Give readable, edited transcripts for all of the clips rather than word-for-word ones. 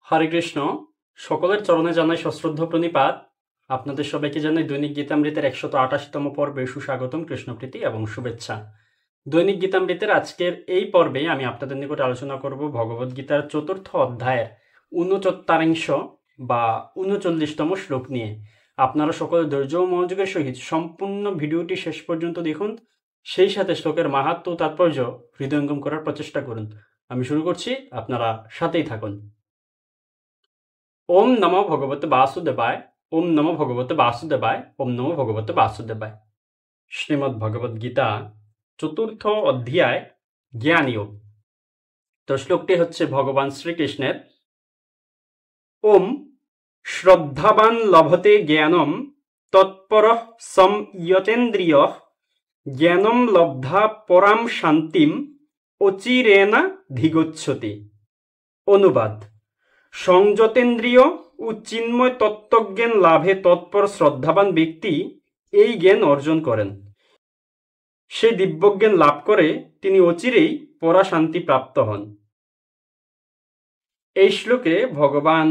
হরে কৃষ্ণ। সকলের চরণে জানাই সশ্রদ্ধ প্রণিপাত। আপনাদের সবাইকে জানাই দৈনিক গীতামৃতের 188তম পর্বে সুস্বাগতম, কৃষ্ণপ্রীতি এবং শুভেচ্ছা। দৈনিক গীতামৃতের আজকের এই পর্বে আমি আপনাদের নিকট আলোচনা করব ভগবদ্গীতার 4র্থ অধ্যায়ের 39 বা 39তম শ্লোক নিয়ে। আপনারা সকলে ধৈর্য ও মনোযোগের সহিত সম্পূর্ণ ভিডিওটি শেষ পর্যন্ত দেখুন, সেই সাথে শ্লোকের মাহাত্ম্য ও তাৎপর্য হৃদয়ঙ্গম করার প্রচেষ্টা করুন। আমি শুরু করছি, আপনারা সাথেই থাকুন। ওম নমো ভগবতে বাসুদেবায়, ওম নমো ভগবতে বাসুদেবায়, ওম নমো ভগবতে বাসুদেবায়। শ্রীমদ্ ভগবদ গীতা 4র্থ অধ্যায় জ্ঞানযোগ। তো শ্লোকটি হচ্ছে ভগবান শ্রীকৃষ্ণের। ওম শ্রদ্ধাবান লভতে জ্ঞানম তৎপরঃ সংযতেন্দ্রিয়ঃ জ্ঞানম লব্ধা পরাম শান্তিম অচিরেণ ধিগচ্ছতি। অনুবাদ: সংযতেন্দ্রিয় ও চিন্ময় তত্ত্বজ্ঞান লাভে তৎপর শ্রদ্ধাবান ব্যক্তি এই জ্ঞান অর্জন করেন। সেই দিব্যজ্ঞান লাভ করে তিনি অচিরেই পরাশান্তি প্রাপ্ত হন। এই শ্লোকে ভগবান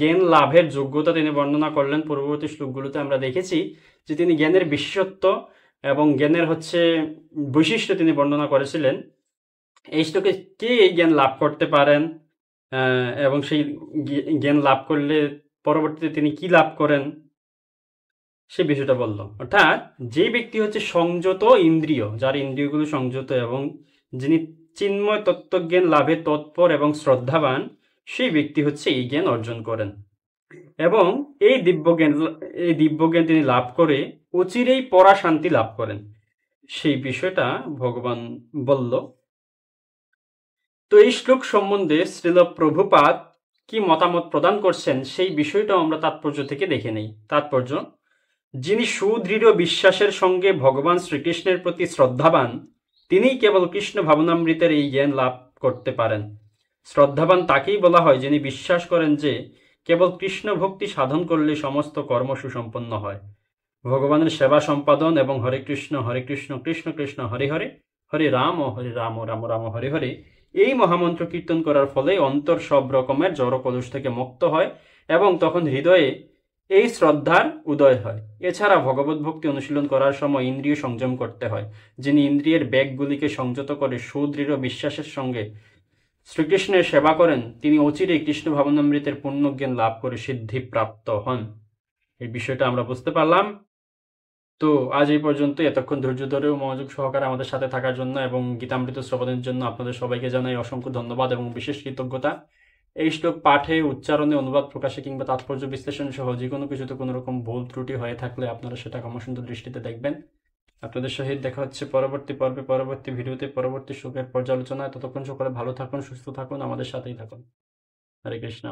জ্ঞান লাভের যোগ্যতা তিনি বর্ণনা করলেন। পূর্ববর্তী শ্লোকগুলোতে আমরা দেখেছি যে তিনি জ্ঞানের বিশেষত্ব এবং জ্ঞানের বৈশিষ্ট্য তিনি বর্ণনা করেছিলেন। এই শ্লোকে কে এই জ্ঞান লাভ করতে পারেন এবং সেই জ্ঞান লাভ করলে পরবর্তীতে তিনি কি লাভ করেন সে বিষয়টা বলল। অর্থাৎ যে ব্যক্তি সংযত ইন্দ্রিয়, যার ইন্দ্রিয়গুলো সংযত এবং যিনি চিন্ময় তত্ত্বজ্ঞান লাভে তৎপর এবং শ্রদ্ধাবান, সেই ব্যক্তি এই জ্ঞান অর্জন করেন এবং এই দিব্যজ্ঞান তিনি লাভ করে অচিরেই পরাশান্তি লাভ করেন। সেই বিষয়টা ভগবান বলল। তো এই শ্লোক সম্বন্ধে শ্রীল প্রভুপাদ কি মতামত প্রদান করছেন সেই বিষয়টা আমরা তাৎপর্য থেকে দেখে নেই। তাৎপর্য: যিনি সুদৃঢ় বিশ্বাসের সঙ্গে ভগবান শ্রীকৃষ্ণের প্রতি শ্রদ্ধাবান, তিনিই কেবল কৃষ্ণ ভাবনামৃতের এই জ্ঞান লাভ করতে পারেন। শ্রদ্ধাবান তাকেই বলা হয় যিনি বিশ্বাস করেন যে কেবল কৃষ্ণ ভক্তি সাধন করলে সমস্ত কর্ম সুসম্পন্ন হয়। ভগবানের সেবা সম্পাদন এবং হরে কৃষ্ণ কৃষ্ণ কৃষ্ণ হরে হরে, হরে রাম রাম রাম হরে হরে এই মহামন্ত্র কীর্তন করার ফলে অন্তর সব রকমের জড় কলুষ থেকে মুক্ত হয় এবং তখন হৃদয়ে এই শ্রদ্ধার উদয় হয়। এছাড়া ভগবত ভক্তি অনুশীলন করার সময় ইন্দ্রিয় সংযম করতে হয়। যিনি ইন্দ্রিয়ের বেগগুলিকে সংযত করে সুদৃঢ় বিশ্বাসের সঙ্গে শ্রীকৃষ্ণের সেবা করেন, তিনি অচিরেই কৃষ্ণ ভাবনামৃতের পূর্ণজ্ঞান লাভ করে সিদ্ধি প্রাপ্ত হন। এই বিষয়টা আমরা বুঝতে পারলাম। তো আজ এই পর্যন্ত। এতক্ষণ ধৈর্য ধরে ও মনোযোগ সহকারে আমাদের সাথে থাকার জন্য এবং গীতামৃত শ্রবণের জন্য আপনাদের সবাইকে জানাই অসংখ্য ধন্যবাদ এবং বিশেষ কৃতজ্ঞতা। এই শ্লোক পাঠে, উচ্চারণে, অনুবাদ প্রকাশে কিংবা তাৎপর্য বিশ্লেষণ সহ যে কোনো কিছুতে কোনো রকম ভুল ত্রুটি হয়ে থাকলে আপনারা সেটা ক্ষমাসুন্দর দৃষ্টিতে দেখবেন। আপনাদের সহিত দেখা হচ্ছে পরবর্তী পর্বে, পরবর্তী ভিডিওতে, পরবর্তী শ্লোকের পর্যালোচনায়। ততক্ষণ সকলে ভালো থাকুন, সুস্থ থাকুন, আমাদের সাথেই থাকুন। হরে কৃষ্ণ।